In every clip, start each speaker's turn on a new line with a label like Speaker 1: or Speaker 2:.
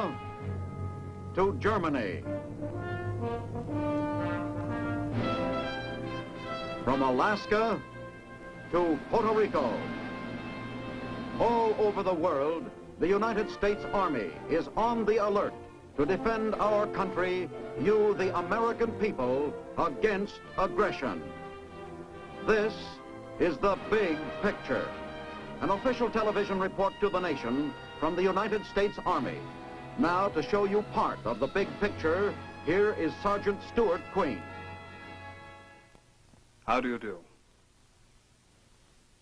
Speaker 1: Russia to Germany. From Alaska to Puerto Rico. All over the world, the United States Army is on the alert to defend our country, you, the American people, against aggression. This is the big picture. An official television report to the nation from the United States Army. Now, to show you part of the big picture, here is Sergeant Stuart Queen.
Speaker 2: How do you do?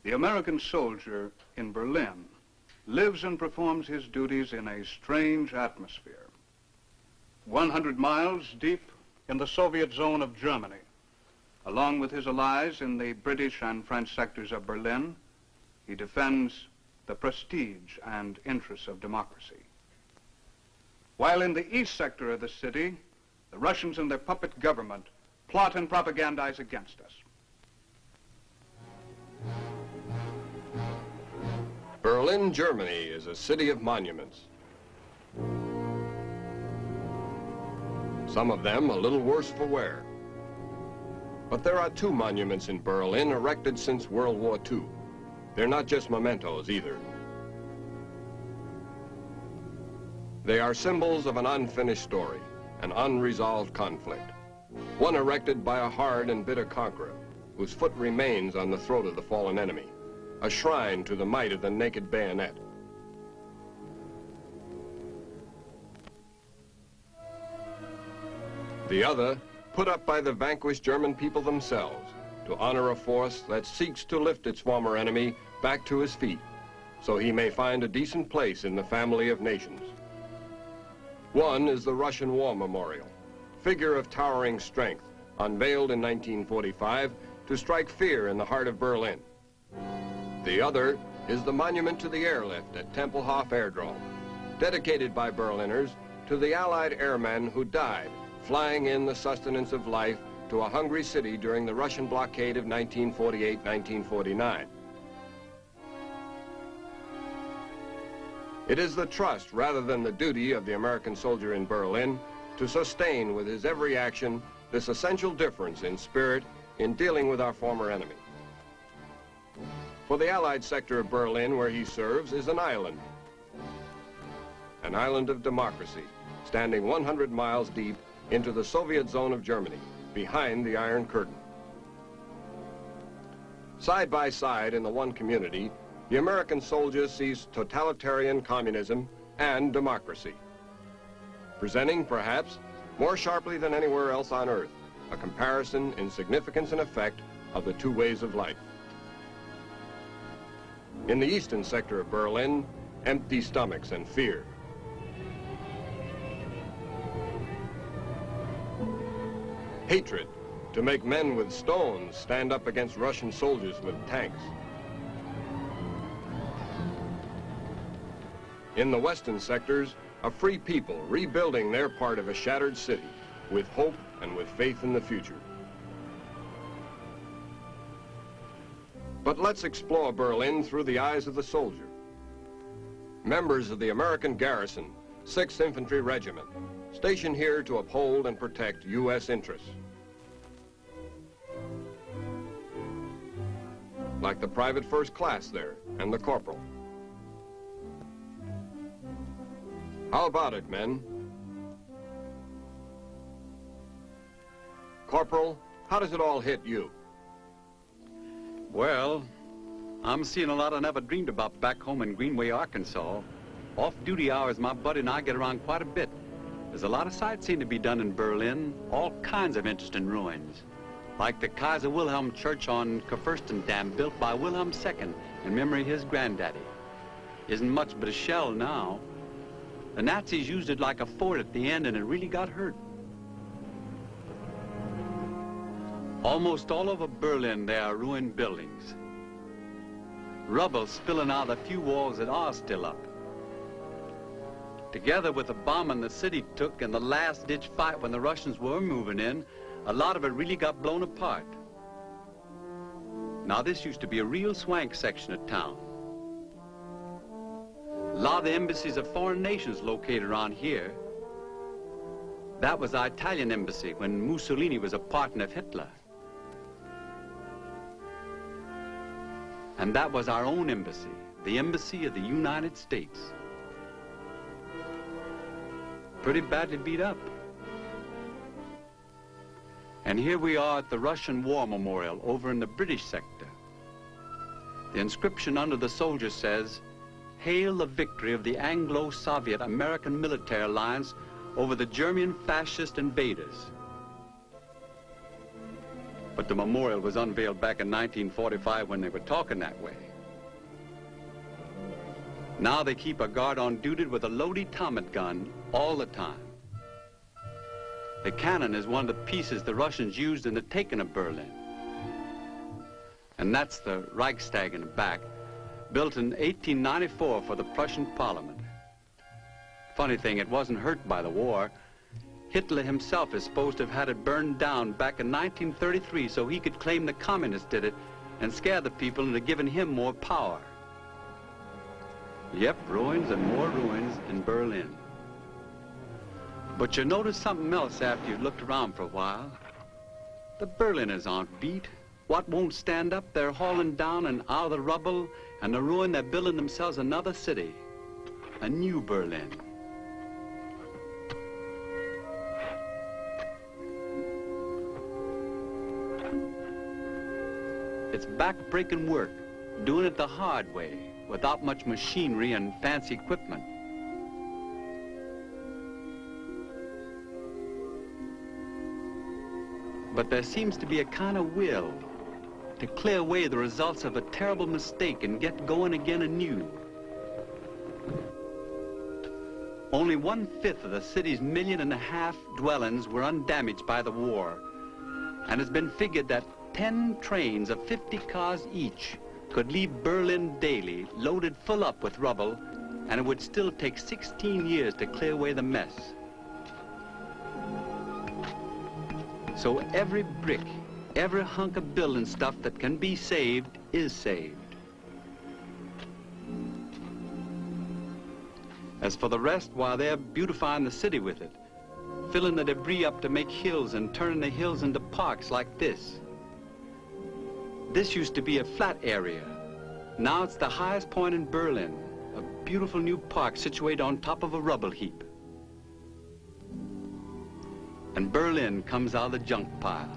Speaker 2: The American soldier in Berlin lives and performs his duties in a strange atmosphere. 100 miles deep in the Soviet zone of Germany, along with his allies in the British and French sectors of Berlin, he defends the prestige and interests of democracy. While in the east sector of the city, the Russians and their puppet government plot and propagandize against us.
Speaker 3: Berlin, Germany is a city of monuments. Some of them a little worse for wear. But there are two monuments in Berlin erected since World War II. They're not just mementos either. They are symbols of an unfinished story, an unresolved conflict. One erected by a hard and bitter conqueror, whose foot remains on the throat of the fallen enemy. A shrine to the might of the naked bayonet. The other, put up by the vanquished German people themselves to honor a force that seeks to lift its former enemy back to his feet, so he may find a decent place in the family of nations. One is the Russian War Memorial, figure of towering strength, unveiled in 1945 to strike fear in the heart of Berlin. The other is the monument to the airlift at Tempelhof Airdrome, dedicated by Berliners to the Allied airmen who died flying in the sustenance of life to a hungry city during the Russian blockade of 1948-1949. It is the trust rather than the duty of the American soldier in Berlin to sustain with his every action this essential difference in spirit in dealing with our former enemy. For the Allied sector of Berlin where he serves is an island of democracy, standing 100 miles deep into the Soviet zone of Germany, behind the Iron Curtain. Side by side in the one community, the American soldier sees totalitarian communism and democracy, presenting perhaps more sharply than anywhere else on earth a comparison in significance and effect of the two ways of life. In the eastern sector of Berlin, empty stomachs and fear. Hatred to make men with stones stand up against Russian soldiers with tanks. In the western sectors, a free people rebuilding their part of a shattered city with hope and with faith in the future. But let's explore Berlin through the eyes of the soldier. Members of the American garrison, 6th Infantry Regiment, stationed here to uphold and protect U.S. interests. Like the private first class there, and the corporal. How about it, men? Corporal, how does it all hit you?
Speaker 4: Well, I'm seeing a lot I never dreamed about back home in Greenway, Arkansas. Off-duty hours, my buddy and I get around quite a bit. There's a lot of sightseeing to be done in Berlin, all kinds of interesting ruins. Like the Kaiser Wilhelm Church on Kurfürstendamm, built by Wilhelm II in memory of his granddaddy. Isn't much but a shell now. The Nazis used it like a fort at the end and it really got hurt. Almost all over Berlin there are ruined buildings. Rubble spilling out of the few walls that are still up. Together with the bombing the city took and the last-ditch fight when the Russians were moving in, a lot of it really got blown apart. Now this used to be a real swank section of town. A lot of the embassies of foreign nations located around here. That was our Italian embassy when Mussolini was a partner of Hitler. And that was our own embassy, the Embassy of the United States. Pretty badly beat up. And here we are at the Russian War Memorial over in the British sector. The inscription under the soldier says, "Hail the victory of the Anglo-Soviet American military alliance over the German fascist invaders." But the memorial was unveiled back in 1945 when they were talking that way. Now they keep a guard on duty with a loaded Tommy gun all the time. The cannon is one of the pieces the Russians used in the taking of Berlin. And that's the Reichstag in the back, built in 1894 for the Prussian Parliament. Funny thing, it wasn't hurt by the war. Hitler himself is supposed to have had it burned down back in 1933 so he could claim the communists did it and scare the people into giving him more power. Yep, ruins and more ruins in Berlin. But you notice something else after you've looked around for a while. The Berliners aren't beat. What won't stand up, they're hauling down and out of the rubble and the ruin, they're building themselves another city, a new Berlin. It's back-breaking work, doing it the hard way, without much machinery and fancy equipment. But there seems to be a kind of will to clear away the results of a terrible mistake and get going again anew. Only 1/5 of the city's 1.5 million dwellings were undamaged by the war, and it's been figured that 10 trains of 50 cars each could leave Berlin daily, loaded full up with rubble, and it would still take 16 years to clear away the mess. So every brick, every hunk of building stuff that can be saved is saved. As for the rest, while they're beautifying the city with it, filling the debris up to make hills and turning the hills into parks like this. This used to be a flat area. Now it's the highest point in Berlin, a beautiful new park situated on top of a rubble heap. And Berlin comes out of the junk pile.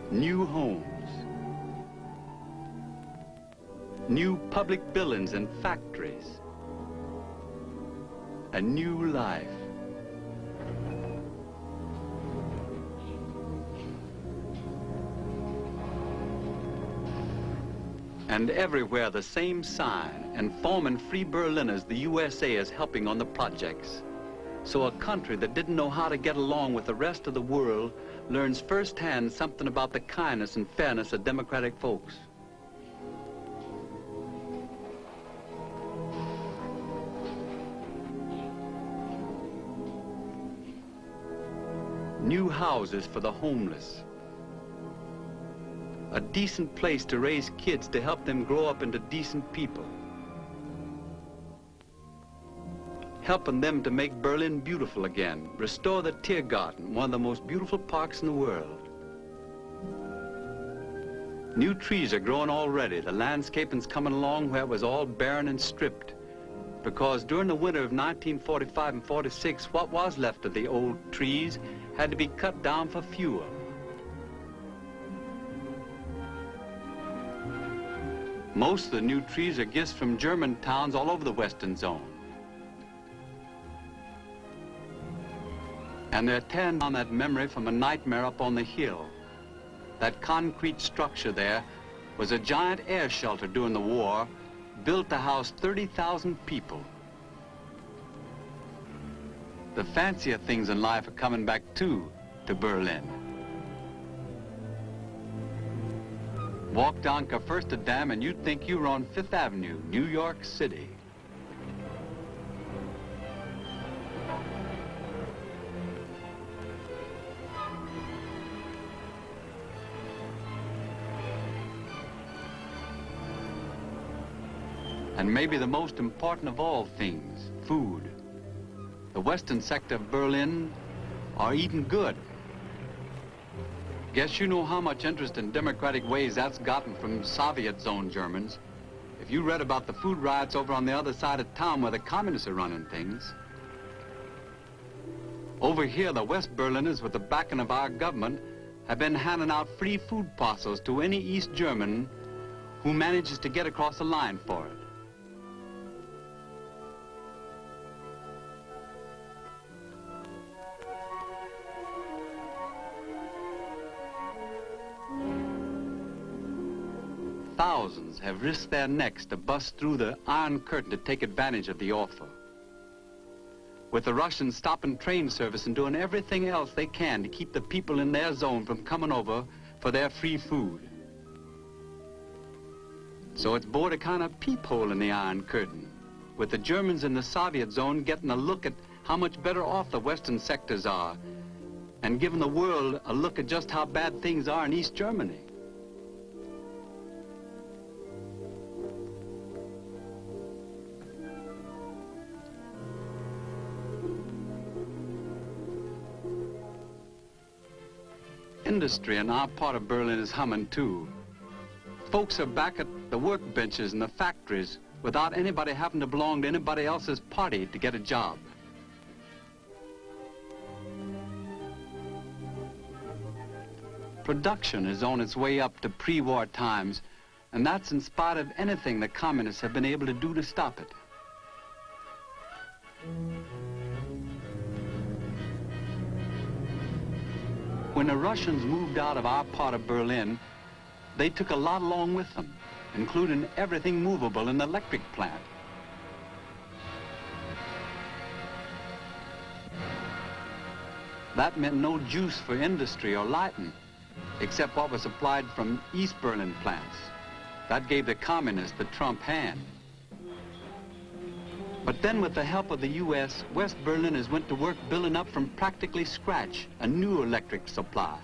Speaker 4: New homes, new public buildings and factories, a new life. And everywhere the same sign, informing free Berliners the USA is helping on the projects. So a country that didn't know how to get along with the rest of the world learns firsthand something about the kindness and fairness of democratic folks. New houses for the homeless. A decent place to raise kids to help them grow up into decent people. Helping them to make Berlin beautiful again, restore the Tiergarten, one of the most beautiful parks in the world. New trees are growing already. The landscaping's coming along where it was all barren and stripped. Because during the winter of 1945 and 46, what was left of the old trees had to be cut down for fuel. Most of the new trees are gifts from German towns all over the Western Zone. And they're tearing down that memory from a nightmare up on the hill. That concrete structure there was a giant air shelter during the war, built to house 30,000 people. The fancier things in life are coming back too, to Berlin. Walk down Kurfürst Dam and you'd think you were on 5th Avenue, New York City. And maybe the most important of all things, food. The western sector of Berlin are eating good. Guess you know how much interest in democratic ways that's gotten from Soviet zone Germans. If you read about the food riots over on the other side of town where the communists are running things. Over here, the West Berliners, with the backing of our government, have been handing out free food parcels to any East German who manages to get across the line for it. Thousands have risked their necks to bust through the Iron Curtain to take advantage of the offer. With the Russians stopping train service and doing everything else they can to keep the people in their zone from coming over for their free food. So it's bored a kind of peephole in the Iron Curtain, with the Germans in the Soviet zone getting a look at how much better off the western sectors are, and giving the world a look at just how bad things are in East Germany. Industry in our part of Berlin is humming too. Folks are back at the workbenches and the factories without anybody having to belong to anybody else's party to get a job. Production is on its way up to pre-war times, and that's in spite of anything the communists have been able to do to stop it. When the Russians moved out of our part of Berlin, they took a lot along with them, including everything movable in the electric plant. That meant no juice for industry or lighting, except what was supplied from East Berlin plants. That gave the communists the trump hand. But then with the help of the U.S., West Berliners went to work building up from practically scratch a new electric supply.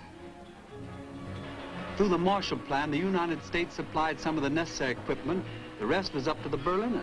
Speaker 4: Through the Marshall Plan, the United States supplied some of the necessary equipment. The rest was up to the Berliners.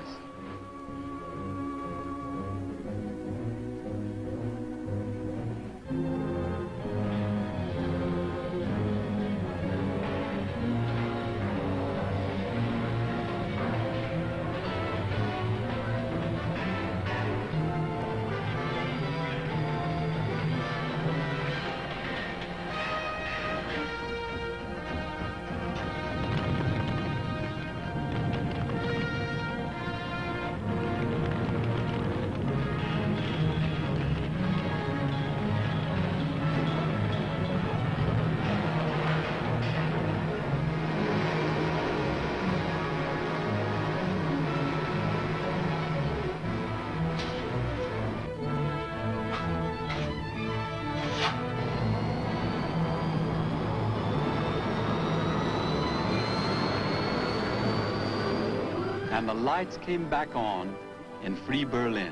Speaker 4: And the lights came back on in free Berlin.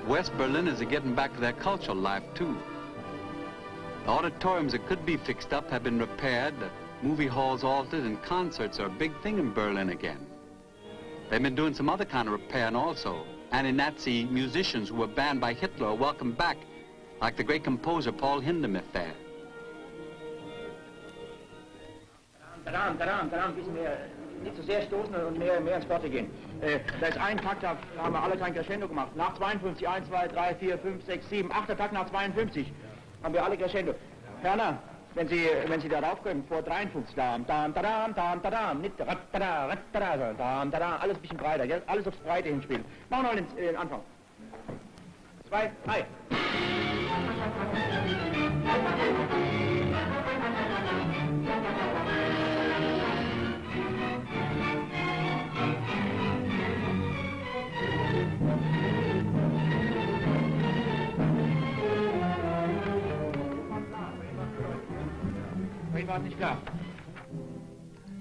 Speaker 4: West Berliners are getting back to their cultural life too. The auditoriums that could be fixed up have been repaired, the movie halls altered, and concerts are a big thing in Berlin again. They've been doing some other kind of repairing also. Anti-Nazi musicians who were banned by Hitler are welcome back, like the great composer Paul Hindemith there.
Speaker 5: Daran, bisschen mehr, nicht so sehr stoßen und mehr ins Porte gehen. Da ist ein Takt, da haben wir alle kein Crescendo gemacht. Nach 52, 1, 2, 3, 4, 5, 6, 7, 8. Takt nach 52 haben wir alle Crescendo. Ferner, wenn Sie darauf können, vor 53, nicht alles ein bisschen breiter, gell? Alles aufs Breite hinspielen. Machen wir noch den Anfang. 2, 3.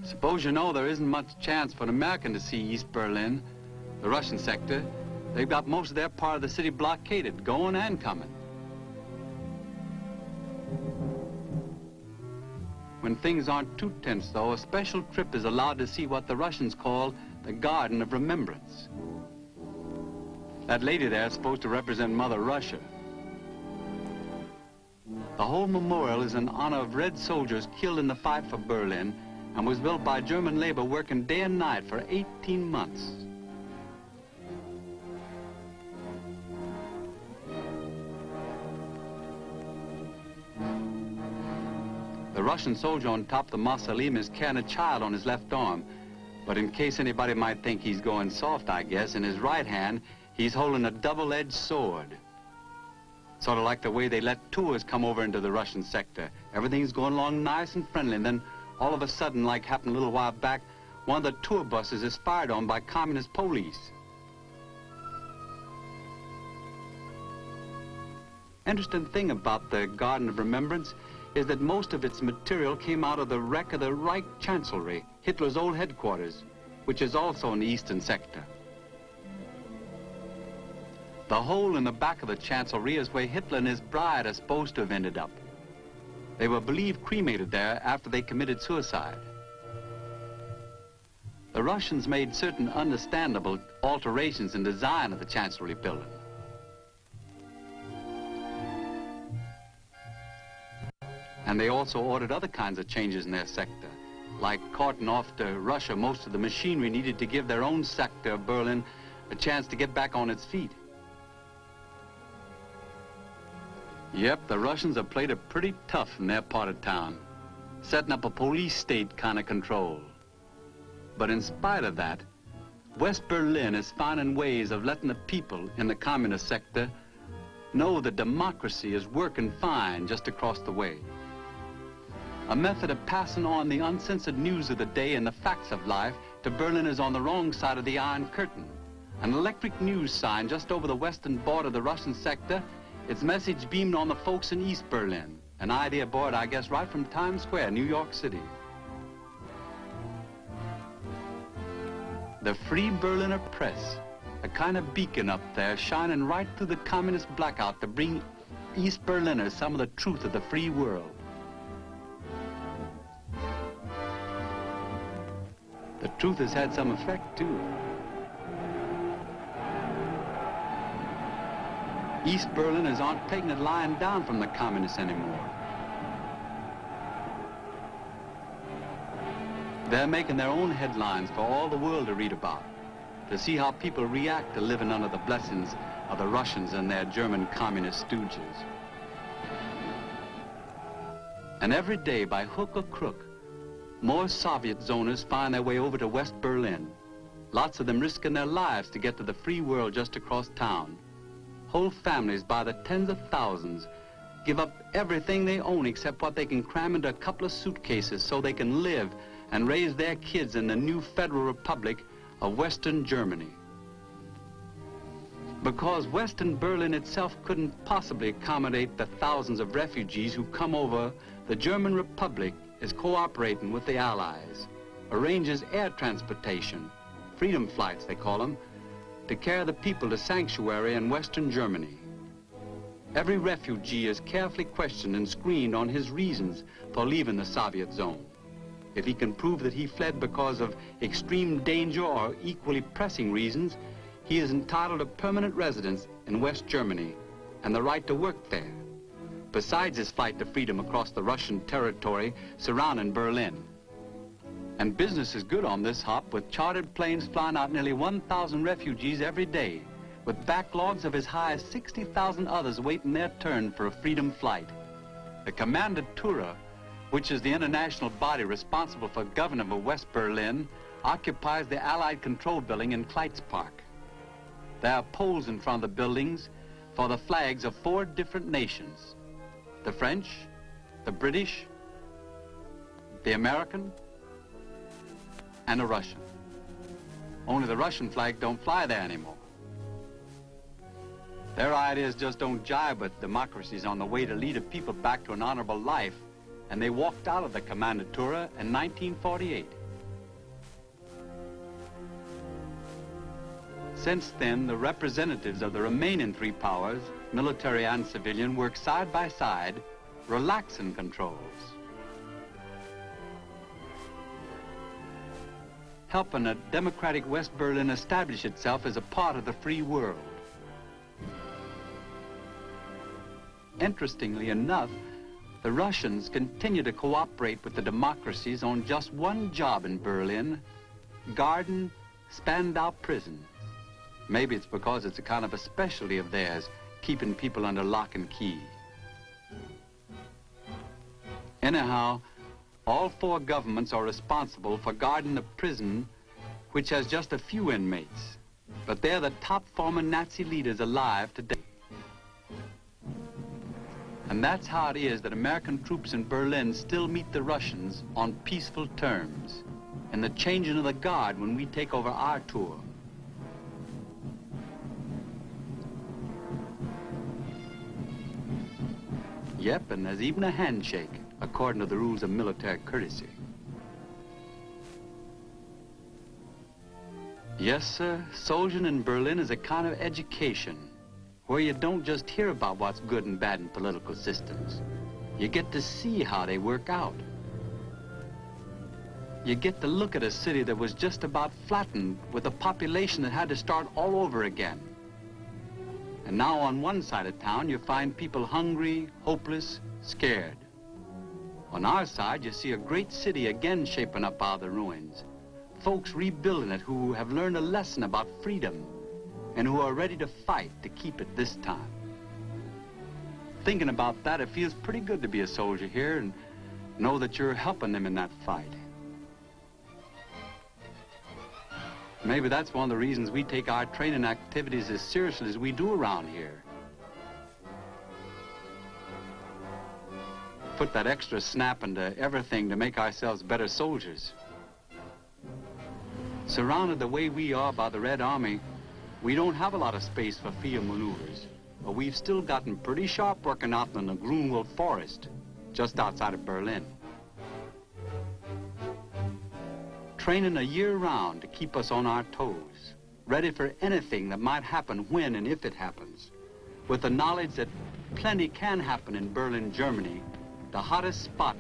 Speaker 4: Suppose you know there isn't much chance for an American to see East Berlin, the Russian sector, They've got most of their part of the city blockaded, going and coming. When things aren't too tense, though, a special trip is allowed to see what the Russians call the Garden of Remembrance. That lady there is supposed to represent Mother Russia. The whole memorial is in honor of Red soldiers killed in the fight for Berlin and was built by German labor working day and night for 18 months. The Russian soldier on top of the mausoleum is carrying a child on his left arm. But in case anybody might think he's going soft, I guess, in his right hand, he's holding a double-edged sword. Sort of like the way they let tours come over into the Russian sector. Everything's going along nice and friendly, and then all of a sudden, like happened a little while back, one of the tour buses is fired on by communist police. Interesting thing about the Garden of Remembrance is that most of its material came out of the wreck of the Reich Chancellery, Hitler's old headquarters, which is also in the eastern sector. The hole in the back of the Chancellery is where Hitler and his bride are supposed to have ended up. They were believed cremated there after they committed suicide. The Russians made certain understandable alterations in design of the Chancellery building. And they also ordered other kinds of changes in their sector, like carting off to Russia most of the machinery needed to give their own sector of Berlin a chance to get back on its feet. Yep, the Russians have played it pretty tough in their part of town, setting up a police state kind of control. But in spite of that, West Berlin is finding ways of letting the people in the communist sector know that democracy is working fine just across the way. A method of passing on the uncensored news of the day and the facts of life to Berliners on the wrong side of the Iron Curtain. An electric news sign just over the western border of the Russian sector, its message beamed on the folks in East Berlin. An idea borrowed, I guess, right from Times Square, New York City. The Free Berliner Press, a kind of beacon up there shining right through the communist blackout to bring East Berliners some of the truth of the free world. The truth has had some effect, too. East Berliners aren't taking it lying down from the communists anymore. They're making their own headlines for all the world to read about, to see how people react to living under the blessings of the Russians and their German communist stooges. And every day, by hook or crook, more Soviet zoners find their way over to West Berlin. Lots of them risking their lives to get to the free world just across town. Whole families by the tens of thousands give up everything they own except what they can cram into a couple of suitcases so they can live and raise their kids in the new Federal Republic of Western Germany. Because Western Berlin itself couldn't possibly accommodate the thousands of refugees who come over, the German Republic is cooperating with the Allies, arranges air transportation, freedom flights they call them, to carry the people to sanctuary in Western Germany. Every refugee is carefully questioned and screened on his reasons for leaving the Soviet zone. If he can prove that he fled because of extreme danger or equally pressing reasons, he is entitled to permanent residence in West Germany and the right to work there, besides his flight to freedom across the Russian territory surrounding Berlin. And business is good on this hop, with chartered planes flying out nearly 1,000 refugees every day, with backlogs of as high as 60,000 others waiting their turn for a freedom flight. The Kommandantur, which is the international body responsible for governing of West Berlin, occupies the Allied Control Building in Kleitz Park. There are poles in front of the buildings for the flags of 4 different nations: the French, the British, the American, and the Russian. Only the Russian flag don't fly there anymore. Their ideas just don't jibe with democracies on the way to lead a people back to an honorable life, and they walked out of the Kommandantur in 1948. Since then, the representatives of the remaining three powers, military and civilian, work side by side, relaxing controls, helping a democratic West Berlin establish itself as a part of the free world. Interestingly enough, the Russians continue to cooperate with the democracies on just one job in Berlin, guarding Spandau Prison. Maybe it's because it's a kind of a specialty of theirs, keeping people under lock and key. Anyhow, all four governments are responsible for guarding the prison, which has just a few inmates. But they're the top former Nazi leaders alive today. And that's how it is that American troops in Berlin still meet the Russians on peaceful terms, and the changing of the guard when we take over our tour. Yep, and there's even a handshake, according to the rules of military courtesy. Yes, sir, soldiering in Berlin is a kind of education, where you don't just hear about what's good and bad in political systems. You get to see how they work out. You get to look at a city that was just about flattened with a population that had to start all over again. And now on one side of town, you find people hungry, hopeless, scared. On our side, you see a great city again shaping up out of the ruins. Folks rebuilding it who have learned a lesson about freedom and who are ready to fight to keep it this time. Thinking about that, it feels pretty good to be a soldier here and know that you're helping them in that fight. Maybe that's one of the reasons we take our training activities as seriously as we do around here. Put that extra snap into everything to make ourselves better soldiers. Surrounded the way we are by the Red Army, we don't have a lot of space for field maneuvers, but we've still gotten pretty sharp working out in the Grunwald Forest, just outside of Berlin. Training a year round to keep us on our toes, ready for anything that might happen when and if it happens, with the knowledge that plenty can happen in Berlin, Germany, the hottest spot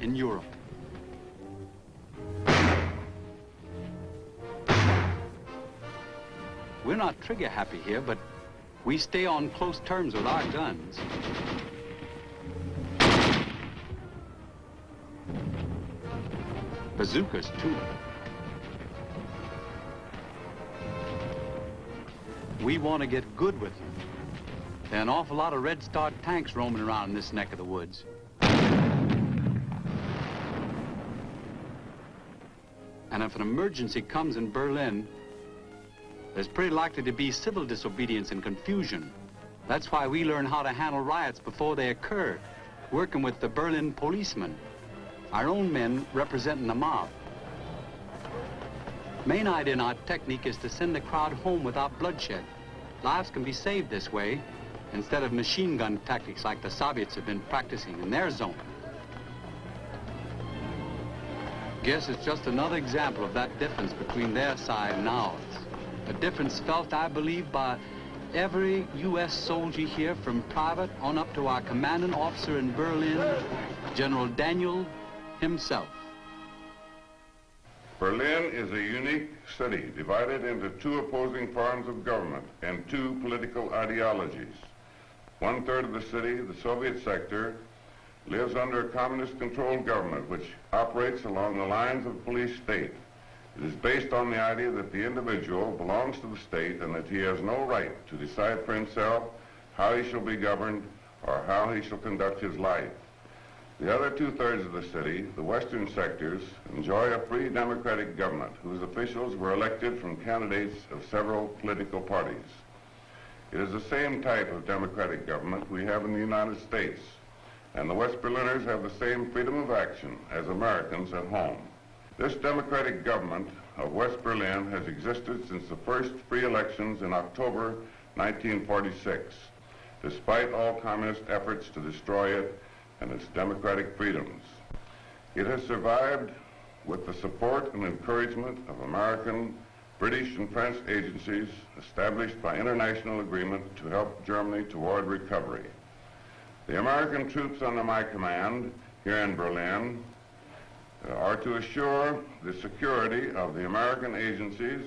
Speaker 4: in Europe. We're not trigger happy here, but we stay on close terms with our guns. Bazookas, too. We want to get good with them. There are an awful lot of Red Star tanks roaming around in this neck of the woods. And if an emergency comes in Berlin, there's pretty likely to be civil disobedience and confusion. That's why we learn how to handle riots before they occur, working with the Berlin policemen, our own men representing the mob. Main idea in our technique is to send the crowd home without bloodshed. Lives can be saved this way, instead of machine gun tactics like the Soviets have been practicing in their zone. Guess it's just another example of that difference between their side and ours. A difference felt, I believe, by every U.S. soldier here, from private on up to our commanding officer in Berlin, General Daniel himself.
Speaker 6: Berlin is a unique city divided into two opposing forms of government and two political ideologies. 1/3 of the city, the Soviet sector, lives under a communist-controlled government which operates along the lines of a police state. It is based on the idea that the individual belongs to the state and that he has no right to decide for himself how he shall be governed or how he shall conduct his life. The other 2/3 of the city, the western sectors, enjoy a free democratic government whose officials were elected from candidates of several political parties. It is the same type of democratic government we have in the United States, and the West Berliners have the same freedom of action as Americans at home. This democratic government of West Berlin has existed since the first free elections in October 1946, despite all communist efforts to destroy it and its democratic freedoms. It has survived with the support and encouragement of American British and French agencies established by international agreement to help Germany toward recovery. The American troops under my command here in Berlin are to assure the security of the American agencies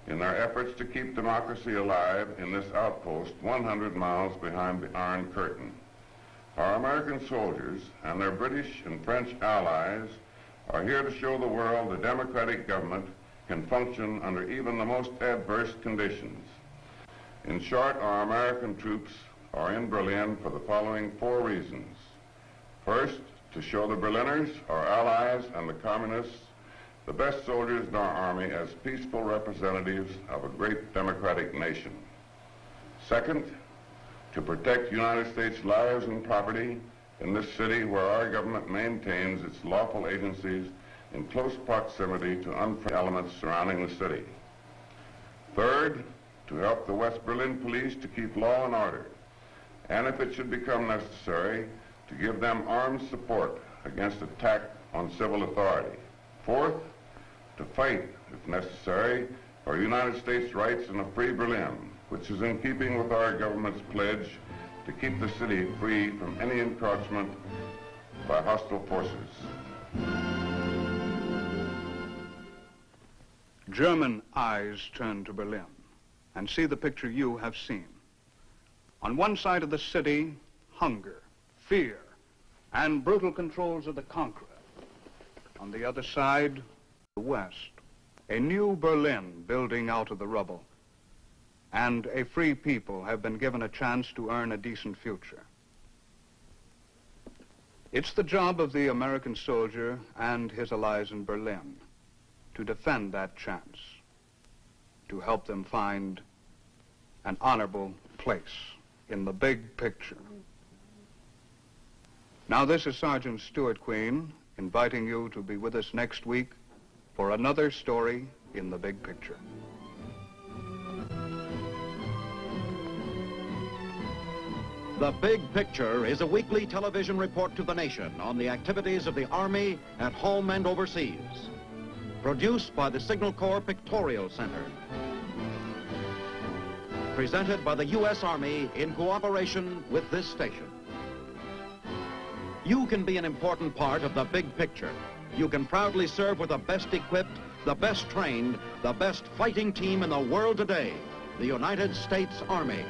Speaker 6: in their efforts to keep democracy alive in this outpost 100 miles behind the Iron Curtain. Our American soldiers and their British and French allies are here to show the world a democratic government can function under even the most adverse conditions. In short, our American troops are in Berlin for the following 4 reasons. First, to show the Berliners, our allies, and the communists the best soldiers in our army as peaceful representatives of a great democratic nation. Second, to protect United States lives and property in this city where our government maintains its lawful agencies in close proximity to unfriendly elements surrounding the city. Third, to help the West Berlin police to keep law and order, and if it should become necessary, to give them armed support against attack on civil authority. Fourth, to fight, if necessary, for United States rights in a free Berlin, which is in keeping with our government's pledge to keep the city free from any encroachment by hostile forces.
Speaker 2: German eyes turn to Berlin and see the picture you have seen. On one side of the city, hunger, fear, and brutal controls of the conqueror. On the other side, the West, a new Berlin building out of the rubble, and a free people have been given a chance to earn a decent future. It's the job of the American soldier and his allies in Berlin to defend that chance, to help them find an honorable place in the big picture. Now, this is Sergeant Stuart Queen inviting you to be with us next week for another story in the big picture.
Speaker 1: The Big Picture is a weekly television report to the nation on the activities of the Army at home and overseas. Produced by the Signal Corps Pictorial Center. Presented by the U.S. Army in cooperation with this station. You can be an important part of the big picture. You can proudly serve with the best equipped, the best trained, the best fighting team in the world today, the United States Army.